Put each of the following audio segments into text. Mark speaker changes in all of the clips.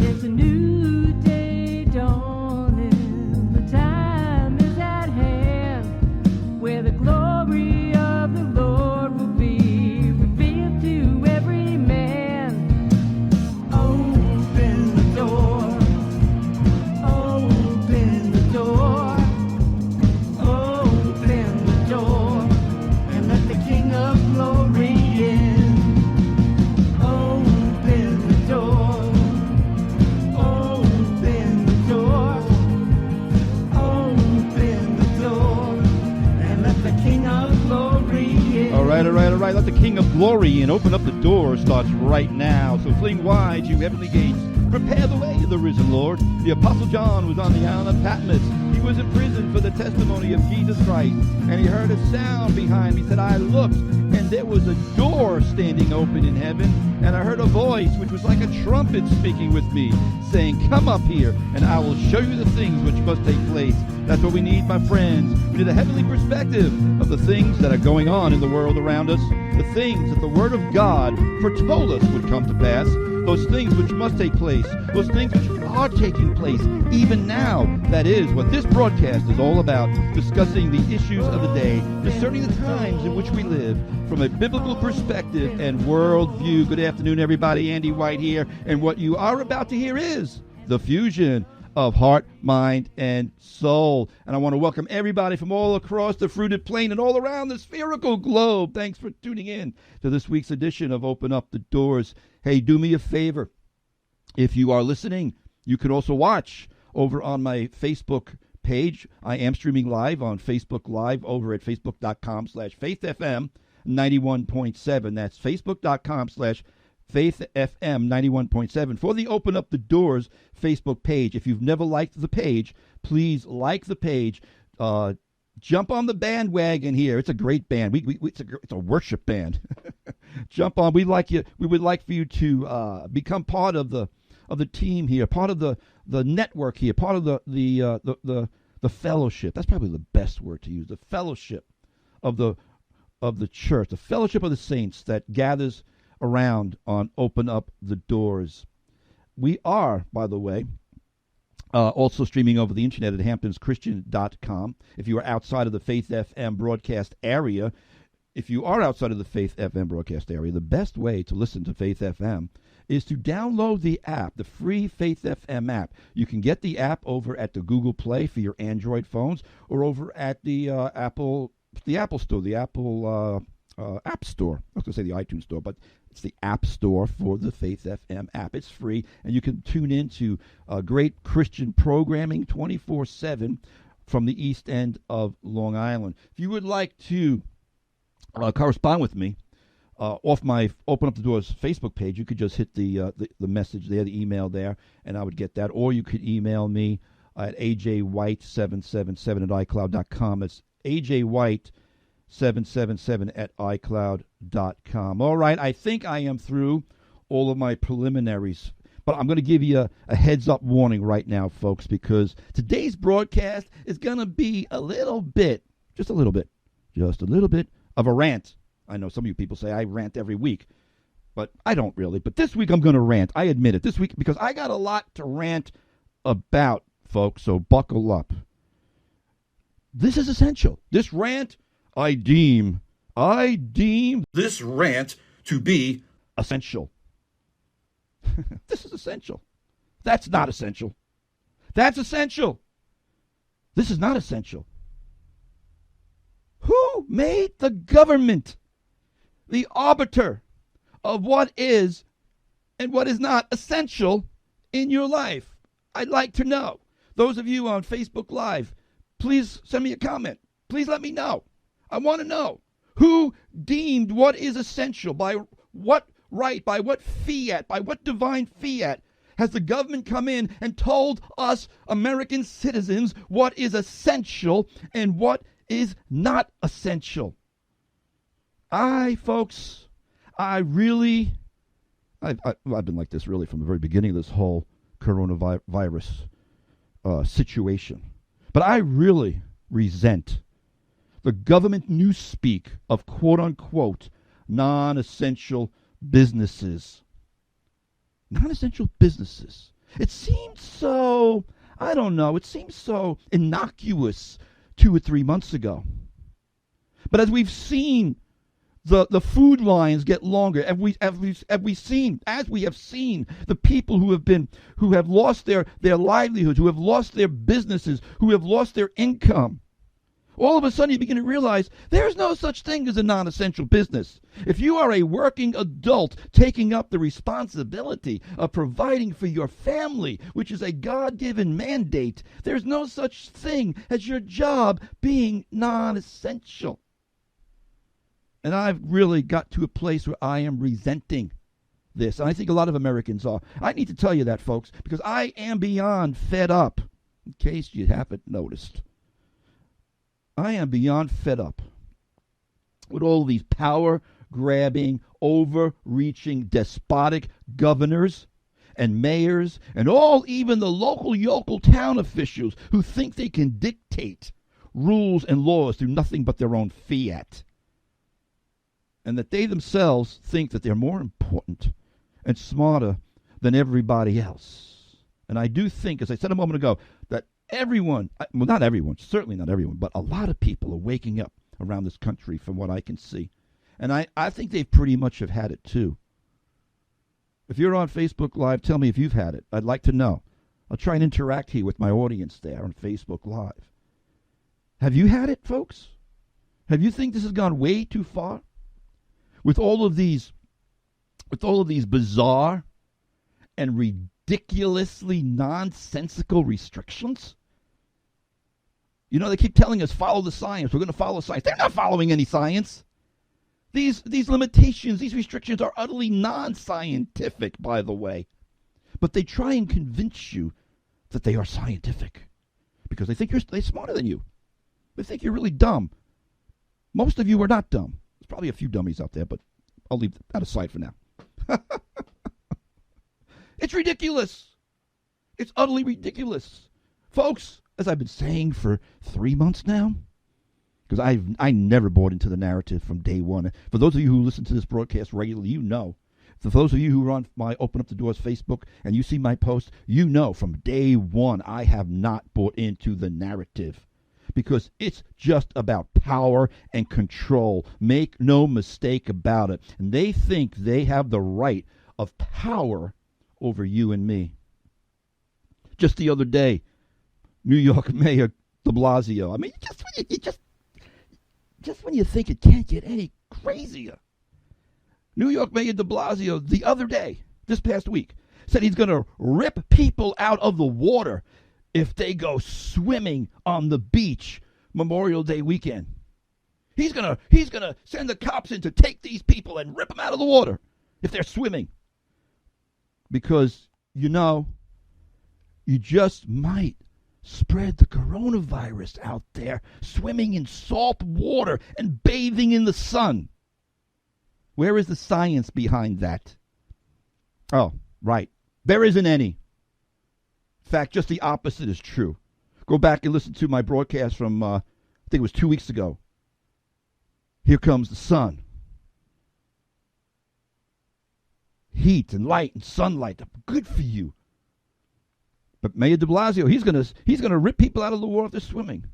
Speaker 1: There's a new day dawning, the time is at hand, where the glory of the Lord will be revealed to every man. Open the door, open the door, open the door, and let the King of Glory in. Open the door.
Speaker 2: All right. Let the King of Glory in. Open up the door starts right now. So fling wide, you heavenly gates. Prepare the way of the risen Lord. The Apostle John was on the island of Patmos. He was in prison for the testimony of Jesus Christ. And he heard a sound behind me. He said, I looked, and there was a door standing open in heaven. And I heard a voice, which was like a trumpet speaking with me, saying, come up here, and I will show you the things which must take place. That's what we need, my friends. We need a heavenly perspective of the things that are going on in the world around us, the things that the Word of God foretold us would come to pass, those things which must take place, those things which are taking place even now. That is what this broadcast is all about, discussing the issues of the day, discerning the times in which we live from a biblical perspective and worldview. Good afternoon, everybody. Andy White here, and what you are about to hear is the fusion of heart, mind, and soul. And I want to welcome everybody from all across the fruited plain and all around the spherical globe. Thanks for tuning in to this week's edition of Open Up the Doors. Hey, do me a favor. If you are listening, you can also watch over on my Facebook page. I am streaming live on Facebook Live over at facebook.com/faithfm 91.7. That's facebook.com/faithfm 91.7 for the Open Up the Doors Facebook page. If you've never liked the page, please like the page. Jump on the bandwagon here. It's a great band. It's a worship band. Jump on. We would like for you to become part of the team here, part of the network here, part of the fellowship. That's probably the best word to use. The fellowship of the church, the fellowship of the saints that gathers around on Open Up the Doors. We are, by the way, also streaming over the internet at hamptonschristian.com. If you are outside of the Faith FM broadcast area, the best way to listen to Faith FM is to download the app, the free Faith FM app. You can get the app over at the Google Play for your Android phones, or over at the Apple Store, the Apple App Store. I was going to say the iTunes Store, but it's the App Store for the Faith FM app. It's free, and you can tune into great Christian programming 24/7 from the East End of Long Island. If you would like to correspond with me off my Open Up the Doors Facebook page, you could just hit the message there, the email there, and I would get that. Or you could email me at ajwhite777 at icloud.com. It's ajwhite777 at icloud.com. All right, I think I am through all of my preliminaries, but I'm going to give you a heads-up warning right now, folks, because today's broadcast is going to be just a little bit of a rant. I know some of you people say I rant every week, but I don't really. But this week I'm going to rant. I admit it. This week, because I got a lot to rant about, folks, so buckle up. This is essential. This rant, I deem this rant to be essential. This is essential. That's not essential. That's essential. This is not essential. Who made the government the arbiter of what is and what is not essential in your life? I'd like to know. Those of you on Facebook Live, please send me a comment. Please let me know. I want to know who deemed what is essential, by what right, by what fiat, by what divine fiat has the government come in and told us American citizens what is essential and what is not essential. I've been like this really from the very beginning of this whole coronavirus situation. But I really resent the government newspeak of quote-unquote non-essential businesses. Non-essential businesses. It seemed so, I don't know, it seemed so innocuous 2 or 3 months ago. But as we've seen the food lines get longer, as we have seen the people who have lost their livelihoods, who have lost their businesses, who have lost their income, all of a sudden you begin to realize there's no such thing as a non-essential business. If you are a working adult taking up the responsibility of providing for your family, which is a God-given mandate, there's no such thing as your job being non-essential. And I've really got to a place where I am resenting this. And I think a lot of Americans are. I need to tell you that, folks, because I am beyond fed up, in case you haven't noticed. I am beyond fed up with all these power-grabbing, overreaching, despotic governors and mayors and even the local yokel town officials who think they can dictate rules and laws through nothing but their own fiat. And that they themselves think that they're more important and smarter than everybody else. And I do think, as I said a moment ago, that everyone, well, not everyone, certainly not everyone, but a lot of people are waking up around this country from what I can see. And I think they pretty much have had it too. If you're on Facebook Live, tell me if you've had it. I'd like to know. I'll try and interact here with my audience there on Facebook Live. Have you had it, folks? Have you think this has gone way too far? With all of these bizarre and ridiculously nonsensical restrictions? You know, they keep telling us, follow the science. We're going to follow science. They're not following any science. These limitations, these restrictions are utterly non-scientific, by the way. But they try and convince you that they are scientific because they think they're smarter than you. They think you're really dumb. Most of you are not dumb. There's probably a few dummies out there, but I'll leave that aside for now. It's ridiculous. It's utterly ridiculous. Folks, as I've been saying for 3 months now, because I never bought into the narrative from day one. For those of you who listen to this broadcast regularly, you know. For those of you who are on my Open Up the Doors Facebook and you see my posts, you know from day one I have not bought into the narrative. Because it's just about power and control. Make no mistake about it. And they think they have the right of power over you and me. Just the other day, New York Mayor de Blasio. I mean, just when you think it can't get any crazier. New York Mayor de Blasio the other day, this past week, said he's going to rip people out of the water if they go swimming on the beach Memorial Day weekend. He's gonna send the cops in to take these people and rip them out of the water if they're swimming. Because, you know, you just might spread the coronavirus out there, swimming in salt water and bathing in the sun. Where is the science behind that? Oh, right. There isn't any. In fact, just the opposite is true. Go back and listen to my broadcast from, I think it was 2 weeks ago. Here comes the sun. Heat and light and sunlight, they're good for you. But Mayor de Blasio, he's gonna rip people out of the water if they're swimming.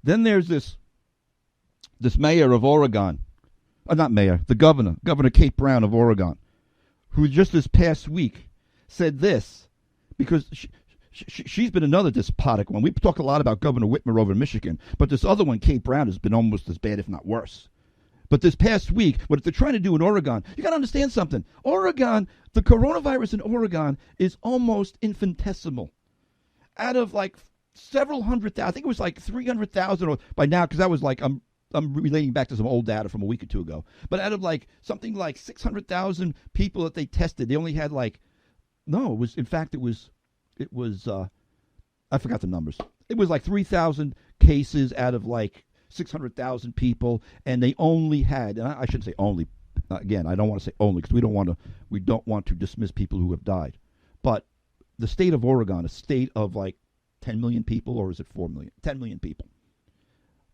Speaker 2: Then there's this mayor of Oregon, not mayor, the Governor Kate Brown of Oregon, who just this past week said this, because she's been another despotic one. We talk a lot about Governor Whitmer over in Michigan, but this other one, Kate Brown, has been almost as bad, if not worse. But this past week, what they're trying to do in Oregon, you got to understand something. Oregon, the coronavirus in Oregon is almost infinitesimal. Out of like several hundred thousand, I think it was like 300,000 by now, because that was like, I'm relating back to some old data from a week or two ago. But out of like something like 600,000 people that they tested, they only had like, no, it was, in fact, it was, I forgot the numbers. It was like 3,000 cases out of like 600,000 people, and they only had, and I shouldn't say only, again, I don't want to say only, because we don't want to dismiss people who have died. But the state of Oregon, a state of like 10 million people, or is it 4 million? 10 million people,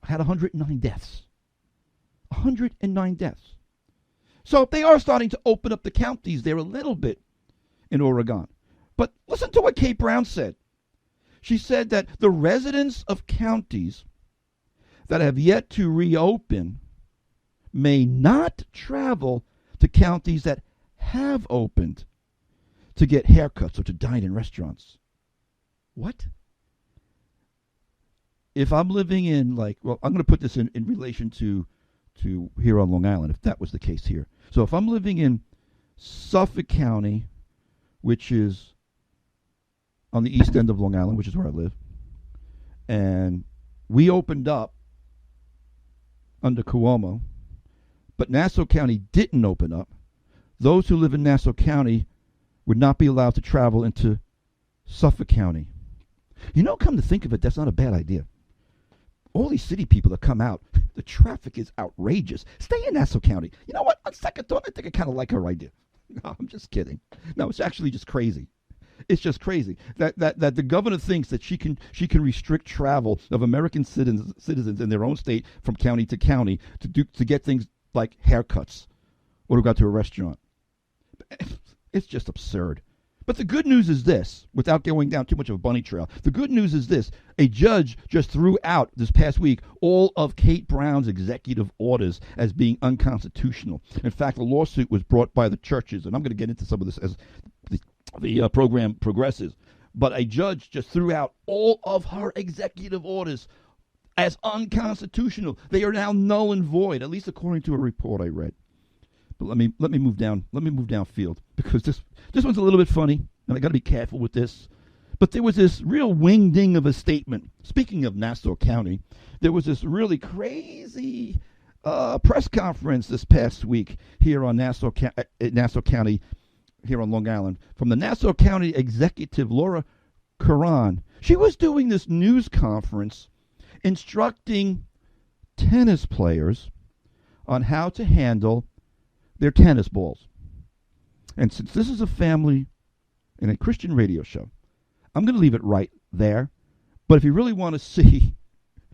Speaker 2: had 109 deaths. 109 deaths. So they are starting to open up the counties there a little bit in Oregon. But Listen to what Kate Brown said. She said that the residents of counties that have yet to reopen may not travel to counties that have opened to get haircuts or to dine in restaurants. What? If I'm living in, I'm going to put this in relation to here on Long Island, if that was the case here. So if I'm living in Suffolk County, which is on the east end of Long Island, which is where I live, and we opened up under Cuomo, but Nassau County didn't open up, those who live in Nassau County would not be allowed to travel into Suffolk County. Come to think of it, that's not a bad idea. All these city people that come out, the traffic is outrageous. Stay in Nassau County. You know what? On second thought, I think I kind of like her idea. No, I'm just kidding. No, it's actually just crazy. It's just crazy that the governor thinks that she can restrict travel of American citizens in their own state from county to county to get things like haircuts or to go to a restaurant. It's just absurd. But the good news is this, without going down too much of a bunny trail, the good news is this. A judge just threw out this past week all of Kate Brown's executive orders as being unconstitutional. In fact, the lawsuit was brought by the churches, and I'm going to get into some of this as the program progresses. But a judge just threw out all of her executive orders as unconstitutional. They are now null and void, at least according to a report I read. But let me move down. Let me move downfield because this one's a little bit funny, and I got to be careful with this. But there was this real wing-ding of a statement. Speaking of Nassau County, there was this really crazy press conference this past week here on Nassau County, here on Long Island, from the Nassau County executive Laura Curran. She was doing this news conference instructing tennis players on how to handle their tennis balls. And since this is a family and a Christian radio show, I'm going to leave it right there. But if you really want to see,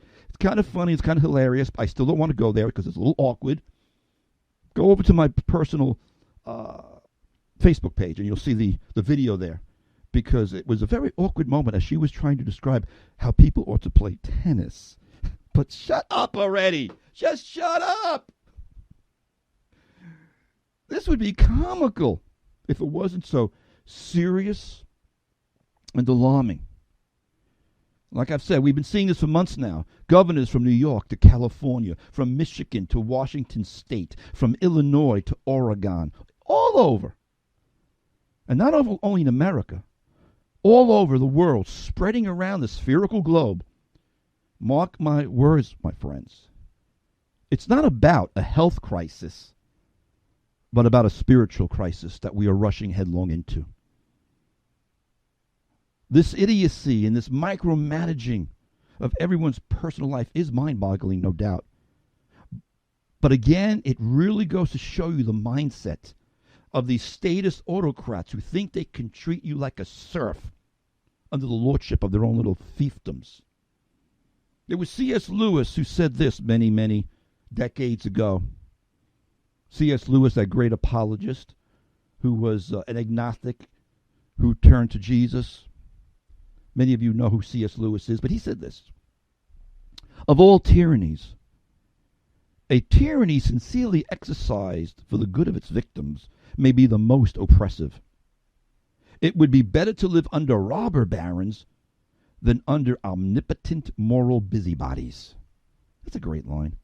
Speaker 2: it's kind of funny, it's kind of hilarious. I still don't want to go there because it's a little awkward. Go over to my personal Facebook page and you'll see the video there, because it was a very awkward moment as she was trying to describe how people ought to play tennis. But shut up already. Just shut up. This would be comical if it wasn't so serious and alarming. Like I've said, we've been seeing this for months now. Governors from New York to California, from Michigan to Washington State, from Illinois to Oregon, all over. And not only in America, all over the world, spreading around the spherical globe. Mark my words, my friends. It's not about a health crisis, but about a spiritual crisis that we are rushing headlong into. This idiocy and this micromanaging of everyone's personal life is mind-boggling, no doubt. But again, it really goes to show you the mindset of these statist autocrats who think they can treat you like a serf under the lordship of their own little fiefdoms. It was C.S. Lewis who said this many, many decades ago. C.S. Lewis, that great apologist who was an agnostic who turned to Jesus. Many of you know who C.S. Lewis is, but he said this. Of all tyrannies, a tyranny sincerely exercised for the good of its victims may be the most oppressive. It would be better to live under robber barons than under omnipotent moral busybodies. That's a great line.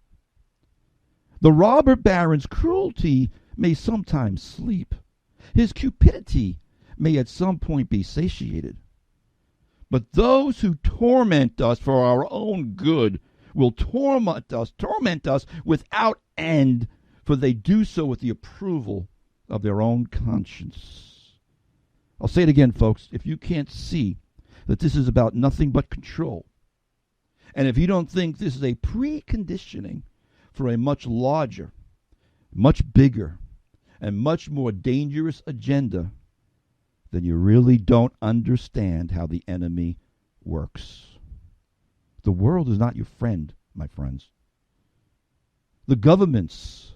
Speaker 2: The robber baron's cruelty may sometimes sleep. His cupidity may at some point be satiated. But those who torment us for our own good will torment us without end, for they do so with the approval of their own conscience. I'll say it again, folks. If you can't see that this is about nothing but control, and if you don't think this is a preconditioning for a much larger, much bigger, and much more dangerous agenda, then you really don't understand how the enemy works. The world is not your friend, my friends. The governments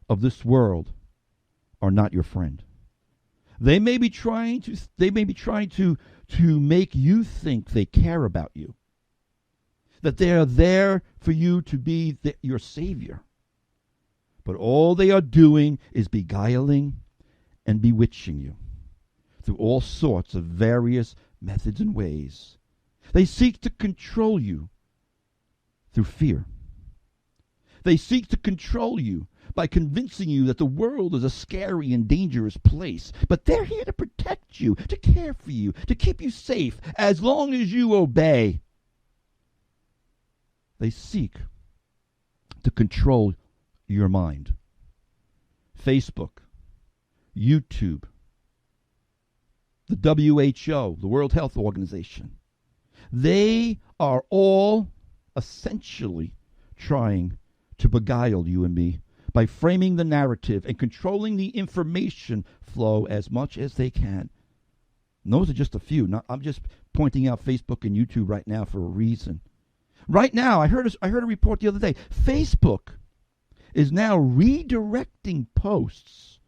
Speaker 2: of this world are not your friend. They may be trying to make you think they care about you, that they are there for you to be your savior. But all they are doing is beguiling and bewitching you through all sorts of various methods and ways. They seek to control you through fear. They seek to control you by convincing you that the world is a scary and dangerous place. But they're here to protect you, to care for you, to keep you safe as long as you obey. They seek to control your mind. Facebook, YouTube, the WHO, the World Health Organization. They are all essentially trying to beguile you and me by framing the narrative and controlling the information flow as much as they can. And those are just a few. I'm just pointing out Facebook and YouTube right now for a reason. Right now, I heard a report the other day. Facebook is now redirecting posts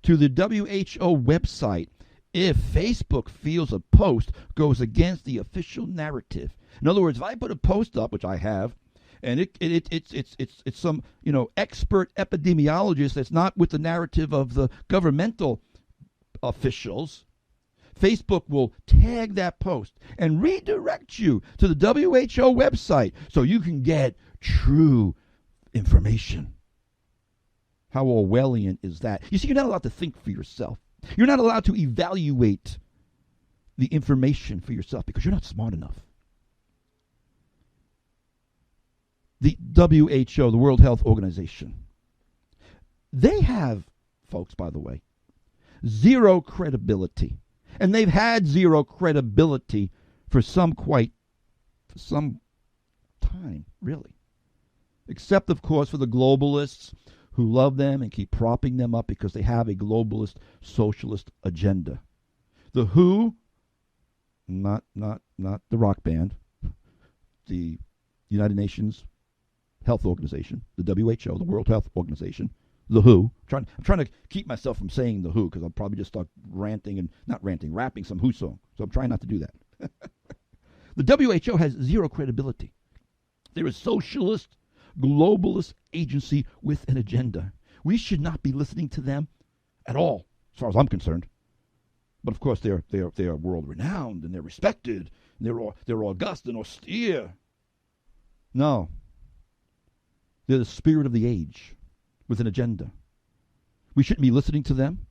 Speaker 2: to the WHO website if Facebook feels a post goes against the official narrative. In other words, if I put a post up, which I have, and it's some expert epidemiologist that's not with the narrative of the governmental officials, Facebook will tag that post and redirect you to the WHO website so you can get true information. How Orwellian is that? You see, you're not allowed to think for yourself. You're not allowed to evaluate the information for yourself because you're not smart enough. The WHO, the World Health Organization, they have, folks, by the way, zero credibility. And they've had zero credibility for some time, really. Except, of course, for the globalists who love them and keep propping them up because they have a globalist socialist agenda. The WHO, not the rock band, the United Nations Health Organization, the WHO, the World Health Organization, the WHO. I'm trying to keep myself from saying the WHO because I'll probably just start rapping some WHO song. So I'm trying not to do that. The WHO has zero credibility. They're a socialist, globalist agency with an agenda. We should not be listening to them at all, as far as I'm concerned. But of course, they're world renowned and they're respected. And they're august and austere. No, they're the spirit of the age with an agenda. We shouldn't be listening to them,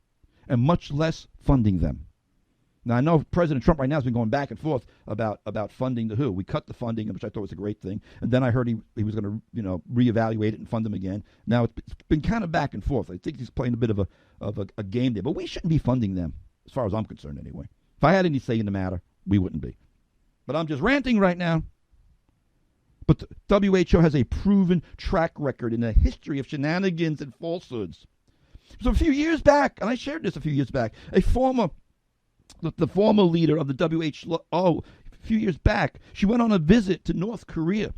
Speaker 2: and much less funding them. Now, I know President Trump right now has been going back and forth about funding the WHO. We cut the funding, which I thought was a great thing, and then I heard he was going to reevaluate it and fund them again. Now it's been kind of back and forth. I think he's playing a bit of a game there, but we shouldn't be funding them, as far as I'm concerned, anyway. If I had any say in the matter, we wouldn't be. But I'm just ranting right now. But the WHO has a proven track record in a history of shenanigans and falsehoods. So a few years back, and I shared this a few years back, the former leader of the WHO, a few years back, she went on a visit to North Korea.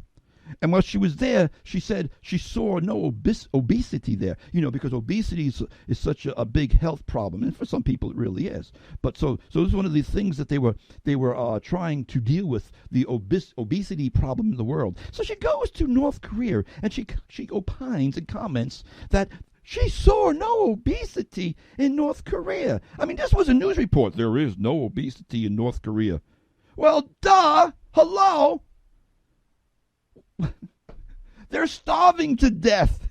Speaker 2: And while she was there, she said she saw no obesity there, because obesity is such a big health problem. And for some people, it really is. But so this is one of the things that they were trying to deal with, the obesity problem in the world. So she goes to North Korea, and she opines and comments that she saw no obesity in North Korea. I mean, this was a news report. There is no obesity in North Korea. Well, duh. Hello. They're starving to death.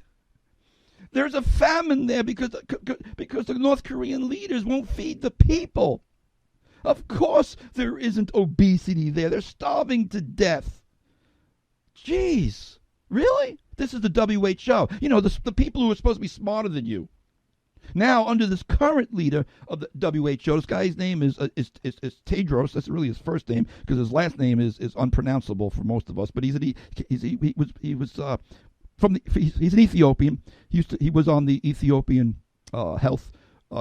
Speaker 2: There's a famine there because the North Korean leaders won't feed the people. Of course there isn't obesity there. They're starving to death. Jeez. Really? This is the WHO. The people who are supposed to be smarter than you. Now, under this current leader of the WHO, this guy's name is Tedros. That's really his first name because his last name is unpronounceable for most of us. But he's an Ethiopian. He was on the Ethiopian Health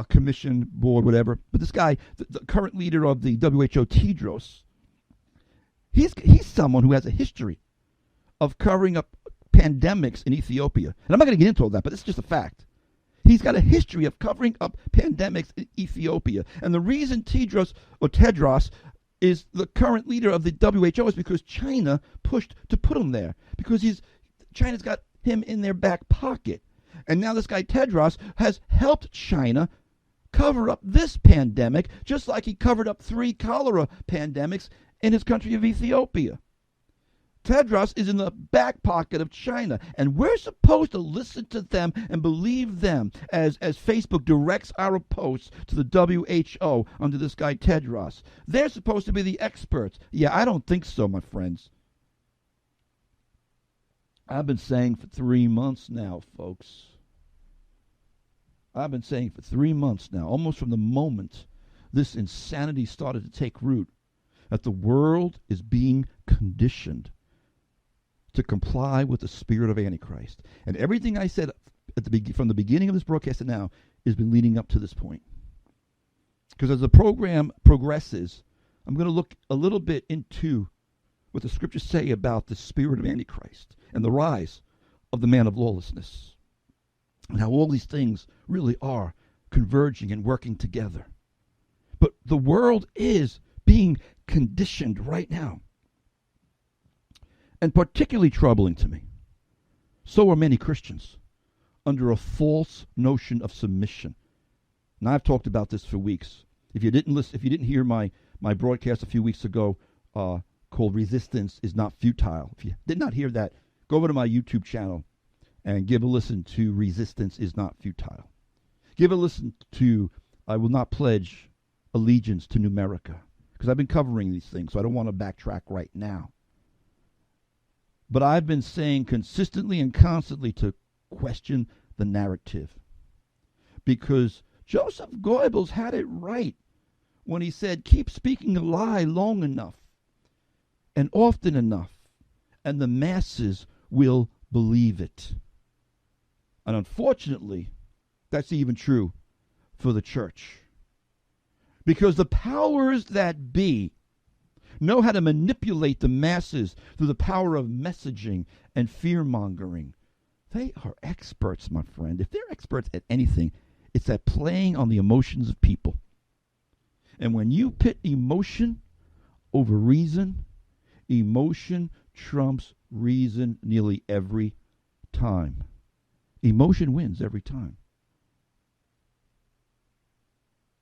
Speaker 2: Commission Board, whatever. But this guy, the current leader of the WHO, Tedros, he's someone who has a history of covering up pandemics in Ethiopia. And I'm not going to get into all that, but it's just a fact. He's got a history of covering up pandemics in Ethiopia. And the reason Tedros is the current leader of the WHO is because China pushed to put him there. Because China's got him in their back pocket. And now this guy Tedros has helped China cover up this pandemic, just like he covered up 3 cholera pandemics in his country of Ethiopia. Tedros is in the back pocket of China, and we're supposed to listen to them and believe them as Facebook directs our posts to the WHO under this guy Tedros. They're supposed to be the experts. Yeah, I don't think so, my friends. I've been saying for 3 months now, folks. I've been saying for 3 months now, almost from the moment this insanity started to take root, that the world is being conditioned to comply with the spirit of Antichrist. And everything I said from the beginning of this broadcast to now has been leading up to this point. Because as the program progresses, I'm going to look a little bit into what the scriptures say about the spirit of Antichrist and the rise of the man of lawlessness, and how all these things really are converging and working together. But the world is being conditioned right now. And particularly troubling to me, so are many Christians under a false notion of submission. And I've talked about this for weeks. If you didn't hear my broadcast a few weeks ago called "Resistance is Not Futile," if you did not hear that, go over to my YouTube channel and give a listen to "Resistance is Not Futile." Give a listen to "I Will Not Pledge Allegiance to Numerica," because I've been covering these things, so I don't want to backtrack right now. But I've been saying consistently and constantly to question the narrative. Because Joseph Goebbels had it right when he said, keep speaking a lie long enough and often enough, and the masses will believe it. And unfortunately, that's even true for the church. Because the powers that be know how to manipulate the masses through the power of messaging and fear-mongering. They are experts, my friend. If they're experts at anything, it's at playing on the emotions of people. And when you pit emotion over reason, emotion trumps reason nearly every time. Emotion wins every time.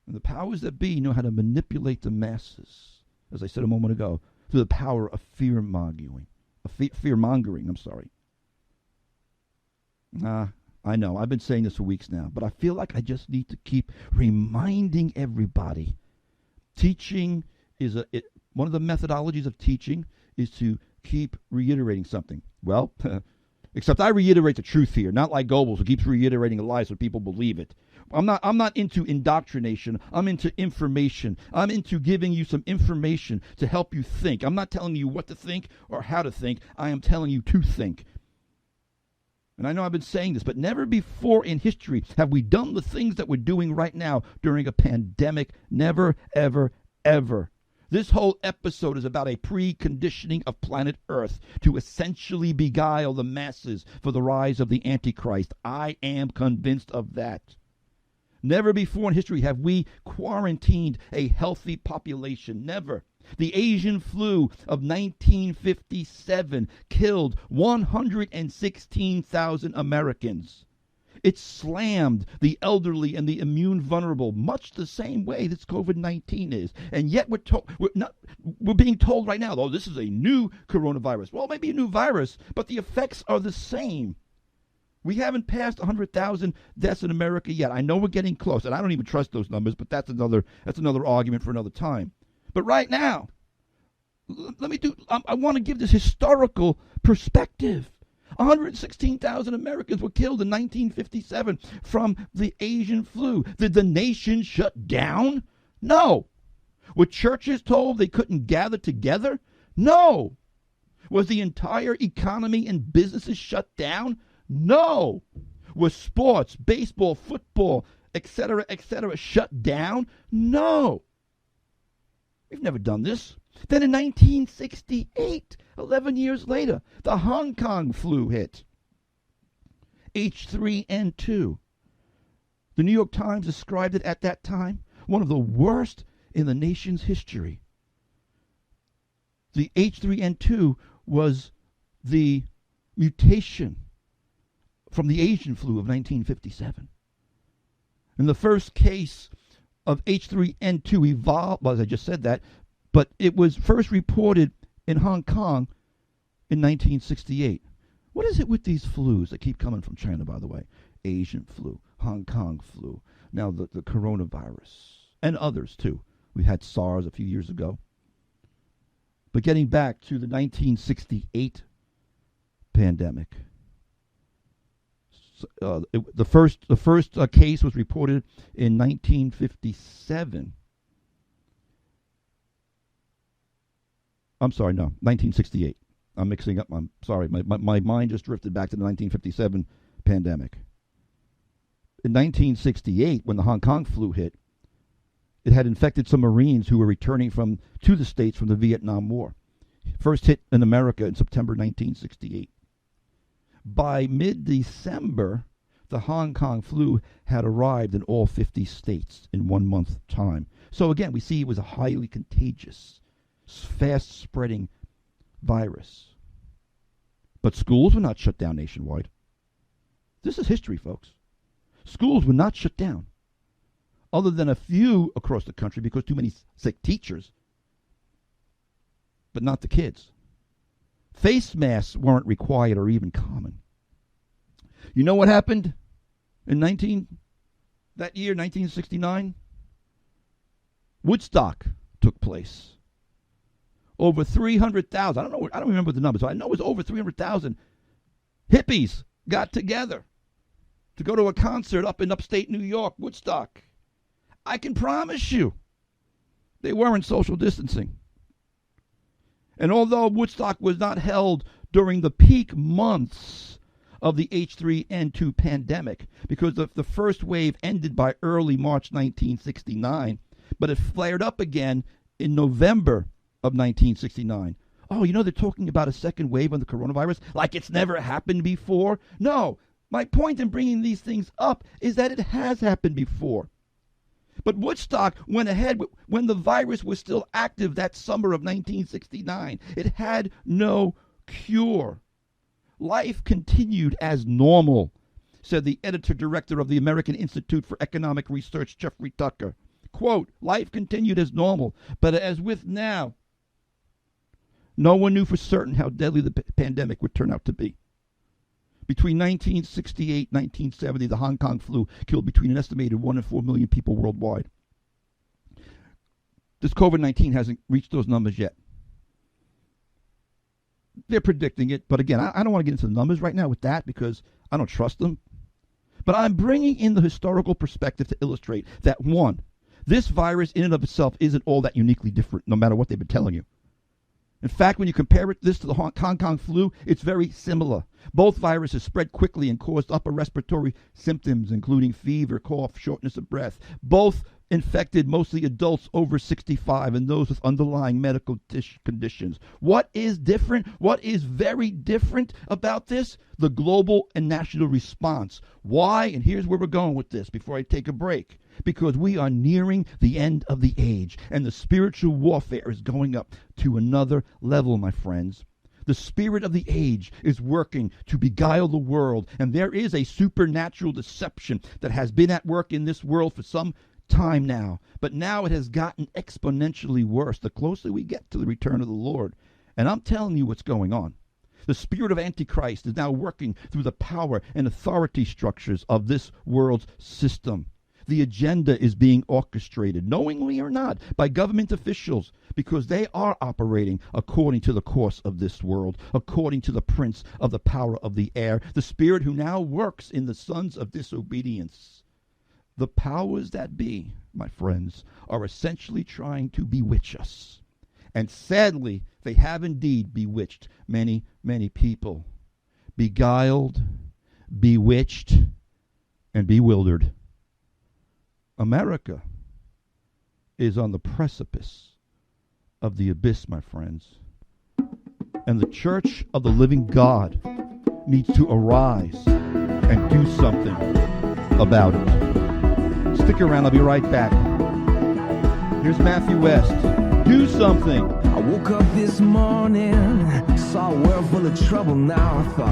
Speaker 2: And the powers that be know how to manipulate the masses, as I said a moment ago, through the power of fear-mongering. I know, I've been saying this for weeks now, but I feel like I just need to keep reminding everybody. Teaching is one of the methodologies of teaching is to keep reiterating something. Well, except I reiterate the truth here, not like Goebbels, who keeps reiterating a lie so people believe it. I'm not into indoctrination. I'm into information. I'm into giving you some information to help you think. I'm not telling you what to think or how to think. I am telling you to think. And I know I've been saying this, but never before in history have we done the things that we're doing right now during a pandemic. Never, ever, ever. This whole episode is about a preconditioning of planet Earth to essentially beguile the masses for the rise of the Antichrist. I am convinced of that. Never before in history have we quarantined a healthy population. Never. The Asian flu of 1957 killed 116,000 Americans. It slammed the elderly and the immune vulnerable, much the same way this COVID-19 is. And yet we're being told right now, though, this is a new coronavirus. Well, maybe a new virus, but the effects are the same. We haven't passed 100,000 deaths in America yet. I know we're getting close, and I don't even trust those numbers, but that's another argument for another time. But right now, I want to give this historical perspective. 116,000 Americans were killed in 1957 from the Asian flu. Did the nation shut down? No. Were churches told they couldn't gather together? No. Was the entire economy and businesses shut down? No. Was sports, baseball, football, etc., shut down? No. We've never done this. Then in 1968, 11 years later, the Hong Kong flu hit. H3N2. The New York Times described it at that time one of the worst in the nation's history. The H3N2 was the mutation from the Asian flu of 1957. And the first case of H3N2 evolved, well, as I just said that, but it was first reported in Hong Kong in 1968. What is it with these flus that keep coming from China, by the way? Asian flu, Hong Kong flu, now the coronavirus, and others too. We had SARS a few years ago. But getting back to the 1968 pandemic, the first case was reported in 1957. I'm sorry, no, 1968. I'm mixing up. I'm sorry. My mind just drifted back to the 1957 pandemic. In 1968, when the Hong Kong flu hit, it had infected some Marines who were returning to the States from the Vietnam War. First hit in America in September 1968. By mid-December, the Hong Kong flu had arrived in all 50 states in 1 month time. So again, we see it was a highly contagious, fast-spreading virus. But schools were not shut down nationwide. This is history, folks. Schools were not shut down, other than a few across the country because too many sick teachers, but not the kids. Face masks weren't required or even common. You know what happened in that year, 1969? Woodstock took place. Over 300,000. I don't remember the numbers. I know it was over 300,000 hippies got together to go to a concert up in upstate New York, Woodstock. I can promise you, they weren't social distancing. And although Woodstock was not held during the peak months of the H3N2 pandemic, because the first wave ended by early March 1969, but it flared up again in November of 1969. Oh, you know they're talking about a second wave on the coronavirus like it's never happened before? No. My point in bringing these things up is that it has happened before. But Woodstock went ahead when the virus was still active that summer of 1969. It had no cure. Life continued as normal, said the editor-director of the American Institute for Economic Research, Jeffrey Tucker. Quote, life continued as normal, but as with now, no one knew for certain how deadly the pandemic would turn out to be. Between 1968 and 1970, the Hong Kong flu killed between an estimated 1 and 4 million people worldwide. This COVID-19 hasn't reached those numbers yet. They're predicting it, but again, I don't want to get into the numbers right now with that because I don't trust them. But I'm bringing in the historical perspective to illustrate that, one, this virus in and of itself isn't all that uniquely different, no matter what they've been telling you. In fact, when you compare this to the Hong Kong flu, it's very similar. Both viruses spread quickly and caused upper respiratory symptoms, including fever, cough, shortness of breath. Both infected mostly adults over 65 and those with underlying medical conditions. What is different? What is very different about this? The global and national response. Why? And here's where we're going with this before I take a break. Because we are nearing the end of the age, and the spiritual warfare is going up to another level, my friends. The spirit of the age is working to beguile the world, and there is a supernatural deception that has been at work in this world for some time now. But now it has gotten exponentially worse the closer we get to the return of the Lord. And I'm telling you what's going on. The spirit of Antichrist is now working through the power and authority structures of this world's system. The agenda is being orchestrated, knowingly or not, by government officials because they are operating according to the course of this world, according to the prince of the power of the air, the spirit who now works in the sons of disobedience. The powers that be, my friends, are essentially trying to bewitch us. And sadly, they have indeed bewitched many, many people. Beguiled, bewitched, and bewildered. America is on the precipice of the abyss, my friends. And the church of the living God needs to arise and do something about it. Stick around, I'll be right back. Here's Matthew West. Do something.
Speaker 3: I woke up this morning, saw a world full of trouble. Now I thought,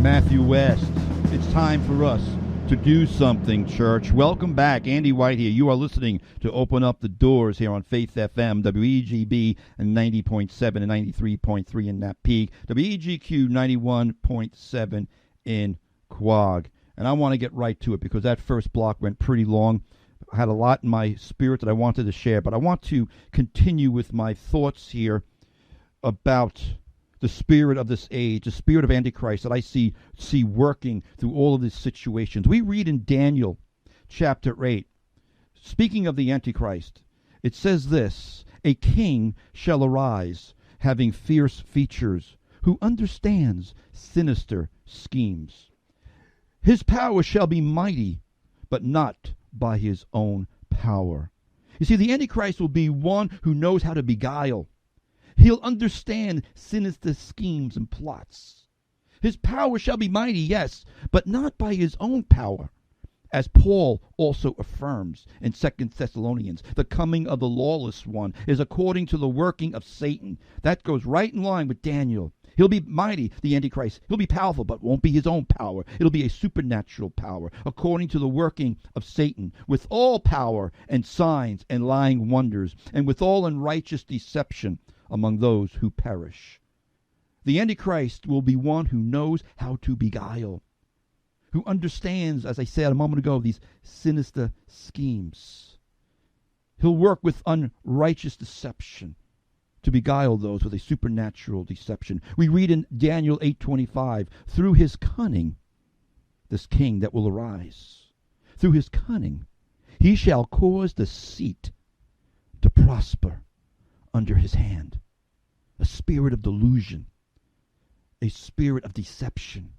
Speaker 2: Matthew West. It's time for us to do something, church. Welcome back. Andy White here. You are listening to Open Up the Doors here on Faith FM, WEGB and 90.7 and 93.3 in Nap Peak, WEGQ 91.7 in Quag. And I want to get right to it because that first block went pretty long. I had a lot in my spirit that I wanted to share, but I want to continue with my thoughts here about the spirit of this age, the spirit of Antichrist that I see working through all of these situations. We read in Daniel chapter 8, speaking of the Antichrist, it says this: a king shall arise, having fierce features, who understands sinister schemes. His power shall be mighty, but not by his own power. You see, the Antichrist will be one who knows how to beguile. He'll understand sinister schemes and plots. His power shall be mighty, yes, but not by his own power. As Paul also affirms in 2 Thessalonians, the coming of the lawless one is according to the working of Satan. That goes right in line with Daniel. He'll be mighty, the Antichrist. He'll be powerful, but won't be his own power. It'll be a supernatural power, according to the working of Satan, with all power and signs and lying wonders, and with all unrighteous deception among those who perish. The Antichrist will be one who knows how to beguile, who understands, as I said a moment ago, these sinister schemes. He'll work with unrighteous deception to beguile those with a supernatural deception. We read in Daniel 8:25, through his cunning, this king that will arise, through his cunning, he shall cause the seat to prosper under his hand. A spirit of delusion, a spirit of deception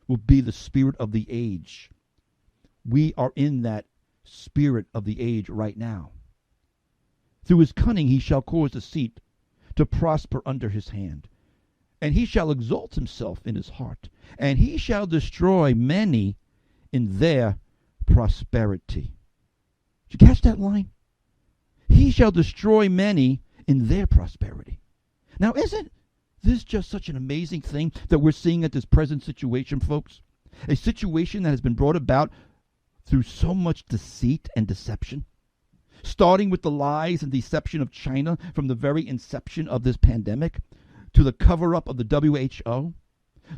Speaker 2: will be the spirit of the age. We are in that spirit of the age right now. Through his cunning he shall cause the seat to prosper under his hand, and he shall exalt himself in his heart, and he shall destroy many in their prosperity. Did you catch that line? He shall destroy many in their prosperity. Now, isn't this just such an amazing thing that we're seeing at this present situation, folks? A situation that has been brought about through so much deceit and deception, starting with the lies and deception of China from the very inception of this pandemic, to the cover-up of the WHO,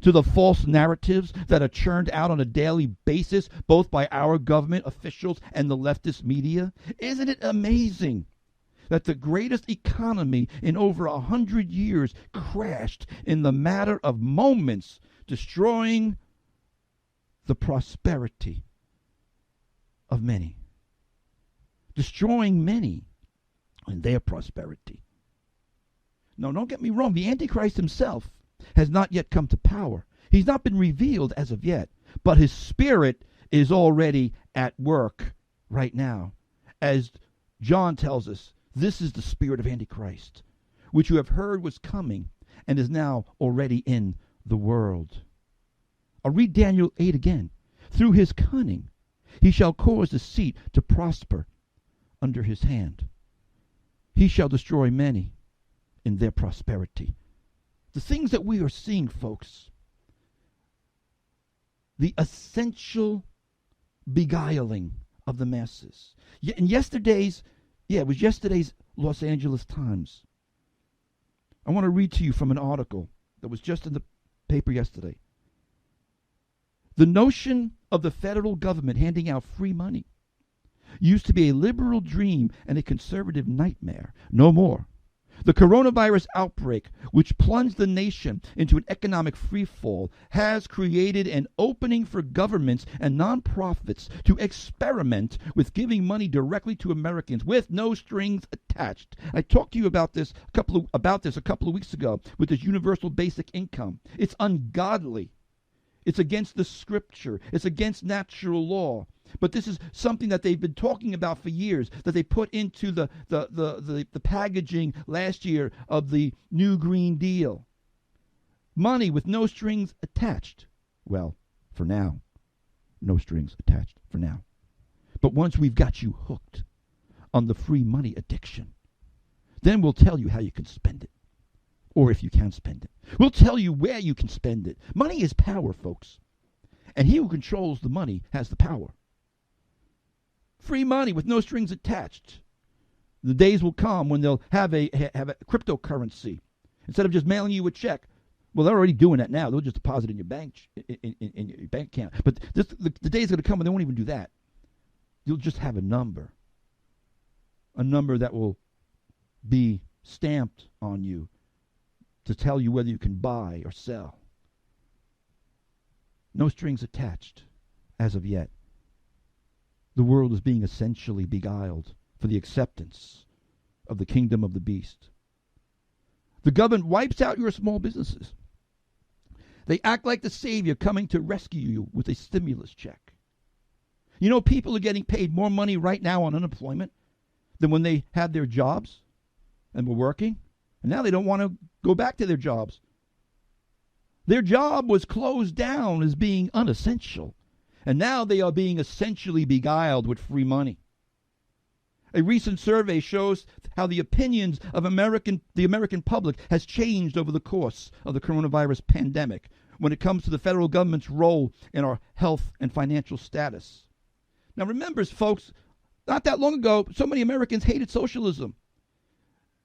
Speaker 2: to the false narratives that are churned out on a daily basis, both by our government officials and the leftist media. Isn't it amazing that the greatest economy in over 100 years crashed in the matter of moments, destroying the prosperity of many, destroying many and their prosperity? No, don't get me wrong. The Antichrist himself has not yet come to power. He's not been revealed as of yet, but his spirit is already at work right now. As John tells us, this is the spirit of Antichrist, which you have heard was coming and is now already in the world. I'll read Daniel 8 again. Through his cunning, he shall cause the seat to prosper under his hand. He shall destroy many in their prosperity. The things that we are seeing, folks, the essential beguiling of the masses. In yesterday's Los Angeles Times. I want to read to you from an article that was just in the paper yesterday. The notion of the federal government handing out free money used to be a liberal dream and a conservative nightmare. No more. The coronavirus outbreak, which plunged the nation into an economic freefall, has created an opening for governments and nonprofits to experiment with giving money directly to Americans with no strings attached. I talked to you about this a couple of weeks ago with this universal basic income. It's ungodly. It's against the scripture. It's against natural law. But this is something that they've been talking about for years, that they put into the packaging last year of the New Green Deal. Money with no strings attached. Well, for now, no strings attached for now. But once we've got you hooked on the free money addiction, then we'll tell you how you can spend it. Or if you can spend it. We'll tell you where you can spend it. Money is power, folks. And he who controls the money has the power. Free money with no strings attached. The days will come when they'll have a cryptocurrency. Instead of just mailing you a check. Well, they're already doing that now. They'll just deposit in your bank in your bank account. But the day's going to come when they won't even do that. You'll just have a number that will be stamped on you to tell you whether you can buy or sell. No strings attached as of yet. The world is being essentially beguiled for the acceptance of the kingdom of the beast. The government wipes out your small businesses. They act like the savior coming to rescue you with a stimulus check. You know, people are getting paid more money right now on unemployment than when they had their jobs and were working. And now they don't want to go back to their jobs. Their job was closed down as being unessential. And now they are being essentially beguiled with free money. A recent survey shows how the opinions of the American public has changed over the course of the coronavirus pandemic when it comes to the federal government's role in our health and financial status. Now remember, folks, not that long ago, so many Americans hated socialism,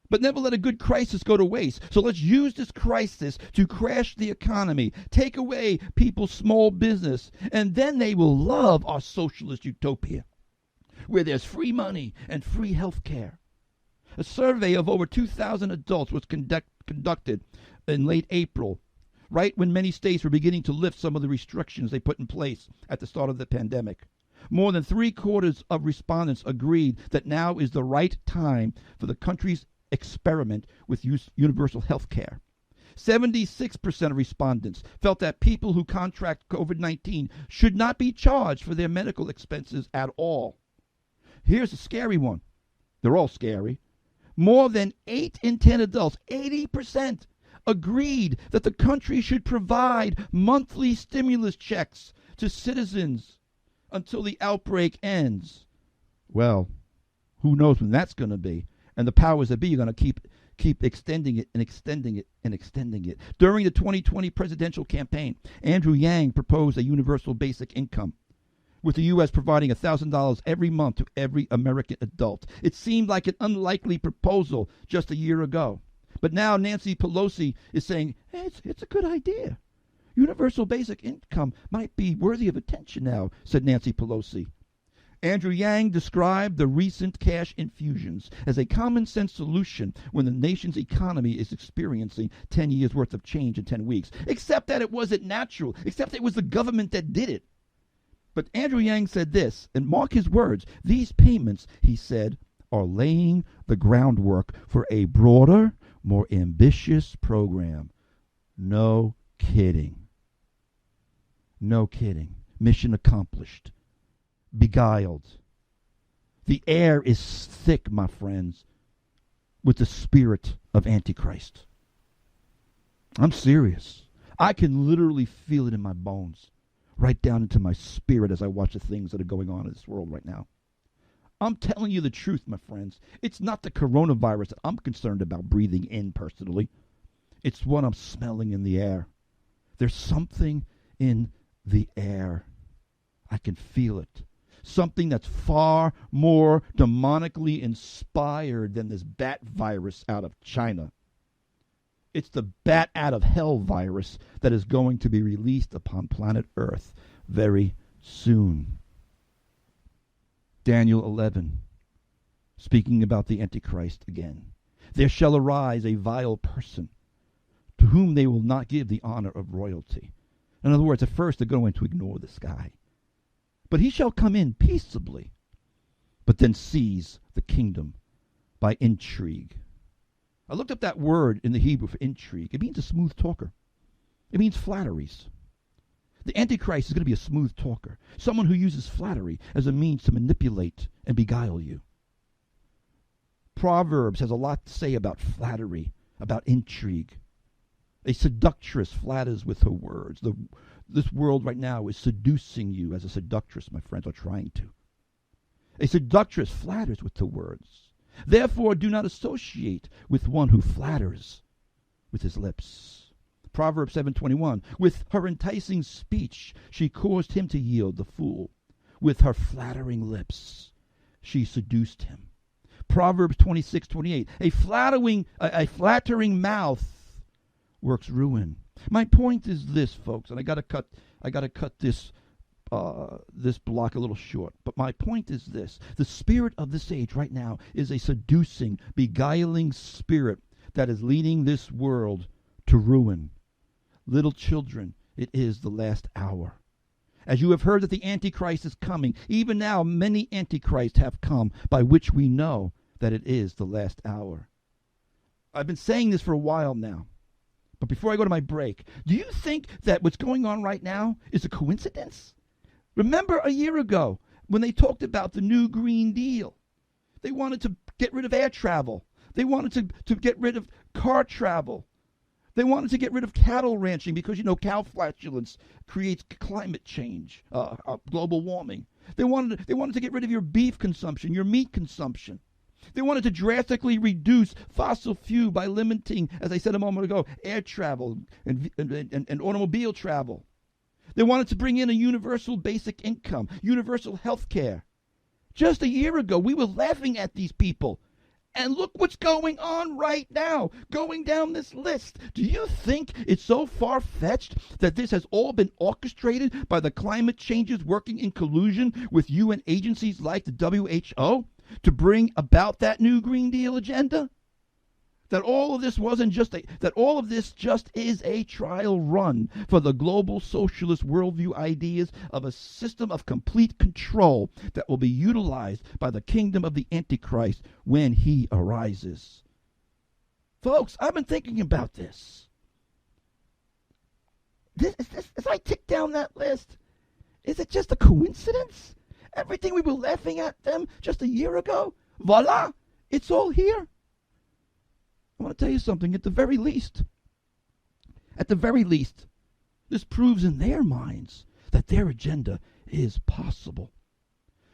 Speaker 2: but never let a good crisis go to waste. So let's use this crisis to crash the economy, take away people's small business, and then they will love our socialist utopia, where there's free money and free health care. A survey of over 2,000 adults was conducted in late April, right when many states were beginning to lift some of the restrictions they put in place at the start of the pandemic. More than 3/4 of respondents agreed that now is the right time for the country's experiment with universal health care. 76% of respondents felt that people who contract COVID-19 should not be charged for their medical expenses at all. Here's a scary one. They're all scary. More than 8 in 10 adults, 80%, agreed that the country should provide monthly stimulus checks to citizens until the outbreak ends. Well, who knows when that's going to be? And the powers that be are going to keep extending it and extending it and extending it. During the 2020 presidential campaign, Andrew Yang proposed a universal basic income, with the U.S. providing $1,000 every month to every American adult. It seemed like an unlikely proposal just a year ago. But now Nancy Pelosi is saying, hey, it's a good idea. Universal basic income might be worthy of attention now, said Nancy Pelosi. Andrew Yang described the recent cash infusions as a common-sense solution when the nation's economy is experiencing 10 years' worth of change in 10 weeks, except that it wasn't natural, except it was the government that did it. But Andrew Yang said this, and mark his words, these payments, he said, are laying the groundwork for a broader, more ambitious program. No kidding. No kidding. Mission accomplished. Beguiled. The air is thick, my friends, with the spirit of Antichrist. I'm serious. I can literally feel it in my bones, right down into my spirit as I watch the things that are going on in this world right now. I'm telling you the truth, my friends. It's not the coronavirus that I'm concerned about breathing in personally. It's what I'm smelling in the air. There's something in the air. I can feel it. Something that's far more demonically inspired than this bat virus out of China. It's the bat out of hell virus that is going to be released upon planet Earth very soon. Daniel 11, speaking about the Antichrist again. There shall arise a vile person to whom they will not give the honor of royalty. In other words, at first they're going to ignore this guy. But he shall come in peaceably, but then seize the kingdom by intrigue. I looked up that word in the Hebrew for intrigue. It means a smooth talker. It means flatteries. The Antichrist is going to be a smooth talker, someone who uses flattery as a means to manipulate and beguile you. Proverbs has a lot to say about flattery, about intrigue. A seductress flatters with her words. This world right now is seducing you as a seductress, my friends, are trying to. A seductress flatters with the words. Therefore, do not associate with one who flatters with his lips. Proverbs 7:21. With her enticing speech, she caused him to yield, the fool. With her flattering lips, she seduced him. Proverbs 26:28. A flattering mouth works ruin. My point is this, folks, and I got to cut this this block a little short. But my point is this: the spirit of this age right now is a seducing, beguiling spirit that is leading this world to ruin. Little children, it is the last hour. As you have heard that the Antichrist is coming, even now many Antichrists have come, by which we know that it is the last hour. I've been saying this for a while now. But before I go to my break, do you think that what's going on right now is a coincidence? Remember a year ago when they talked about the new Green Deal? They wanted to get rid of air travel. They wanted to get rid of car travel. They wanted to get rid of cattle ranching because, cow flatulence creates climate change, global warming. They wanted to get rid of your beef consumption, your meat consumption. They wanted to drastically reduce fossil fuel by limiting, as I said a moment ago, air travel and automobile travel. They wanted to bring in a universal basic income, universal health care. Just a year ago, we were laughing at these people. And look what's going on right now, going down this list. Do you think it's so far-fetched that this has all been orchestrated by the climate changes working in collusion with UN agencies like the WHO to bring about that new Green Deal agenda? That all of this just is a trial run for the global socialist worldview ideas of a system of complete control that will be utilized by the kingdom of the Antichrist when he arises. Folks, I've been thinking about this. As I tick down that list, is it just a coincidence? Everything we were laughing at them just a year ago, voila, it's all here. I want to tell you something. At the very least, this proves in their minds that their agenda is possible.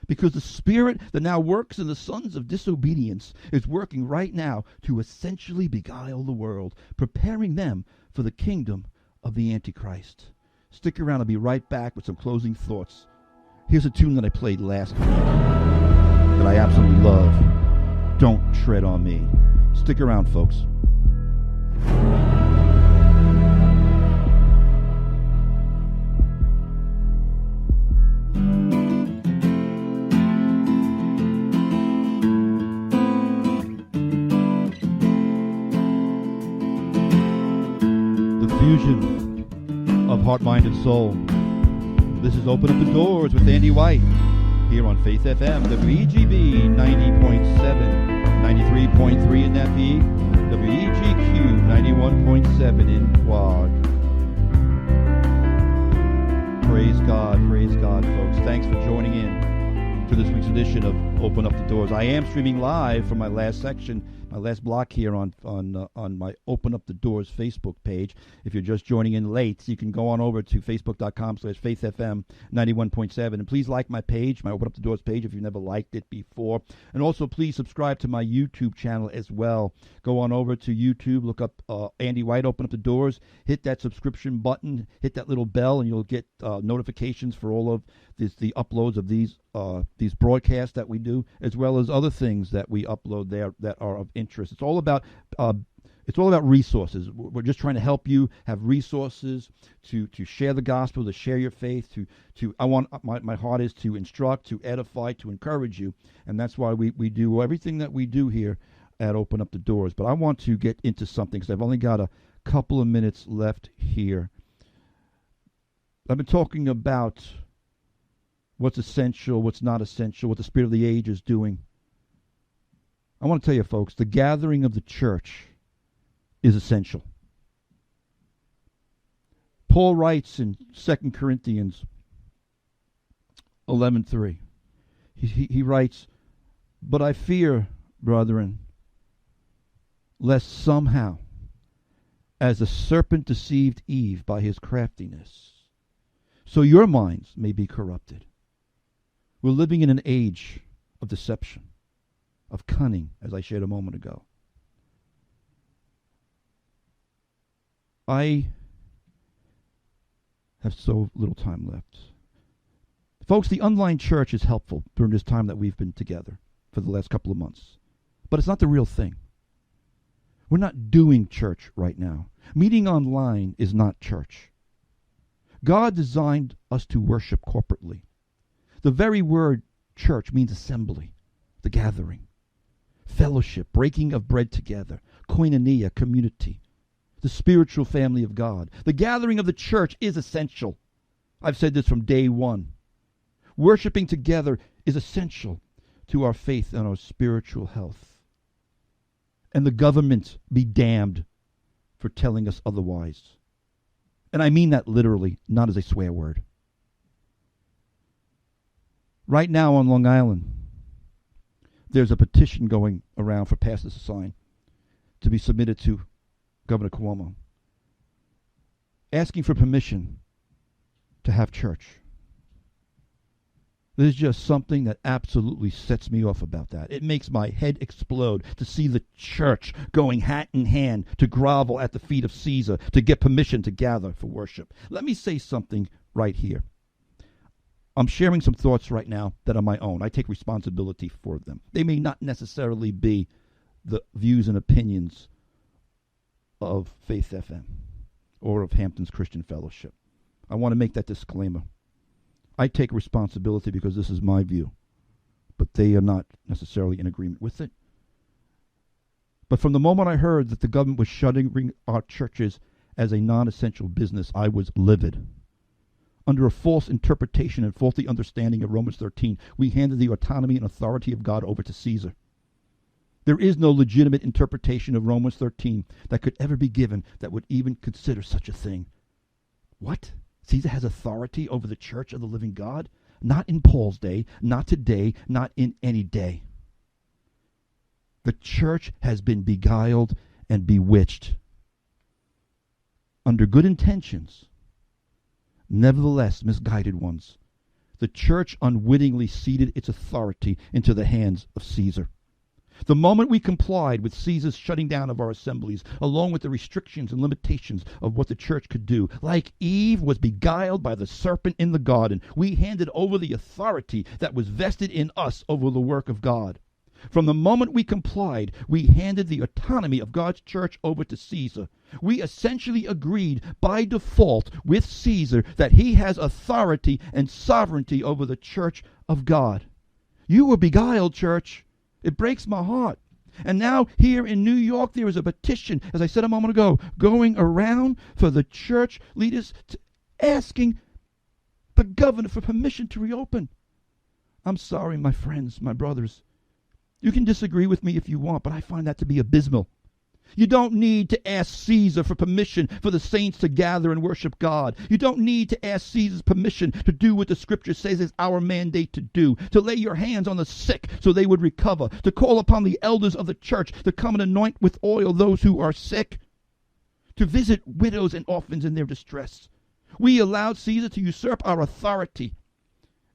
Speaker 2: Because the spirit that now works in the sons of disobedience is working right now to essentially beguile the world, preparing them for the kingdom of the Antichrist. Stick around. I'll be right back with some closing thoughts. Here's a tune that I played last week that I absolutely love. Don't Tread on Me. Stick around, folks. The fusion of heart, mind, and soul. This is Open Up the Doors with Andy White here on Faith FM, WEGB 90.7. 93.3 in Napi, WEGQ 91.7 in Quad. Praise God, folks. Thanks for joining in to this week's edition of Open Up the Doors. I am streaming live from my last section, my last block here on my Open Up the Doors Facebook page. If you're just joining in late, you can go on over to facebook.com/faithfm 91.7. And please like my page, my Open Up the Doors page, if you've never liked it before. And also please subscribe to my YouTube channel as well. Go on over to YouTube, look up Andy White, Open Up the Doors, hit that subscription button, hit that little bell, and you'll get notifications for all of the uploads of these broadcasts that we do, as well as other things that we upload there that are of interest. It's all about resources. We're just trying to help you have resources to share the gospel, to share your faith. My heart is to instruct, to edify, to encourage you, and that's why we do everything that we do here at Open Up the Doors. But I want to get into something because I've only got a couple of minutes left here. I've been talking about what's essential, what's not essential, what the spirit of the age is doing. I want to tell you, folks, the gathering of the church is essential. Paul writes in 2 Corinthians 11:3. He writes, "But I fear, brethren, lest somehow, as the serpent deceived Eve by his craftiness, so your minds may be corrupted. We're living in an age of deception, of cunning, as I shared a moment ago. I have so little time left. Folks, the online church is helpful during this time that we've been together for the last couple of months. But it's not the real thing. We're not doing church right now. Meeting online is not church. God designed us to worship corporately. The very word church means assembly, the gathering, fellowship, breaking of bread together, koinonia, community, the spiritual family of God. The gathering of the church is essential. I've said this from day one. Worshiping together is essential to our faith and our spiritual health. And the government be damned for telling us otherwise. And I mean that literally, not as a swear word. Right now on Long Island, there's a petition going around for pastors to sign to be submitted to Governor Cuomo, asking for permission to have church. There's just something that absolutely sets me off about that. It makes my head explode to see the church going hat in hand to grovel at the feet of Caesar to get permission to gather for worship. Let me say something right here. I'm sharing some thoughts right now that are my own. I take responsibility for them. They may not necessarily be the views and opinions of Faith FM or of Hampton's Christian Fellowship. I want to make that disclaimer. I take responsibility because this is my view, but they are not necessarily in agreement with it. But from the moment I heard that the government was shutting our churches as a non-essential business, I was livid. Under a false interpretation and faulty understanding of Romans 13, we handed the autonomy and authority of God over to Caesar. There is no legitimate interpretation of Romans 13 that could ever be given that would even consider such a thing. What? Caesar has authority over the church of the living God? Not in Paul's day, not today, not in any day. The church has been beguiled and bewitched. Under good intentions, nevertheless misguided ones, the church unwittingly ceded its authority into the hands of Caesar. The moment we complied with Caesar's shutting down of our assemblies, along with the restrictions and limitations of what the church could do, like Eve was beguiled by the serpent in the garden, we handed over the authority that was vested in us over the work of God. From the moment we complied, we handed the autonomy of God's church over to Caesar. We essentially agreed by default with Caesar that he has authority and sovereignty over the church of God. You were beguiled, church. It breaks my heart. And now here in New York, there is a petition, as I said a moment ago, going around for the church leaders asking the governor for permission to reopen. I'm sorry, my friends, my brothers. You can disagree with me if you want, but I find that to be abysmal. You don't need to ask Caesar for permission for the saints to gather and worship God. You don't need to ask Caesar's permission to do what the Scripture says is our mandate to do, to lay your hands on the sick so they would recover, to call upon the elders of the church to come and anoint with oil those who are sick, to visit widows and orphans in their distress. We allowed Caesar to usurp our authority.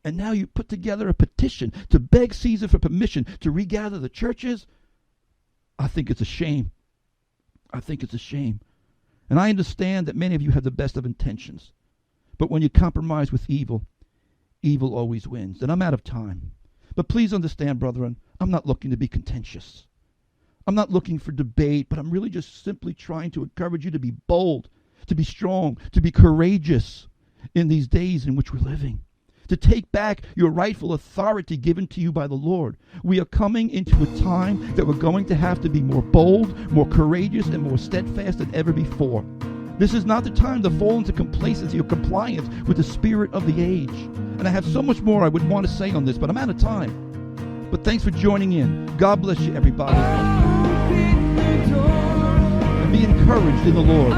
Speaker 2: And now you put together a petition to beg Caesar for permission to regather the churches? I think it's a shame. I think it's a shame. And I understand that many of you have the best of intentions. But when you compromise with evil, evil always wins. And I'm out of time. But please understand, brethren, I'm not looking to be contentious. I'm not looking for debate, but I'm really just simply trying to encourage you to be bold, to be strong, to be courageous in these days in which we're living, to take back your rightful authority given to you by the Lord. We are coming into a time that we're going to have to be more bold, more courageous, and more steadfast than ever before. This is not the time to fall into complacency or compliance with the spirit of the age. And I have so much more I would want to say on this, but I'm out of time. But thanks for joining in. God bless you, everybody. And be encouraged in the Lord.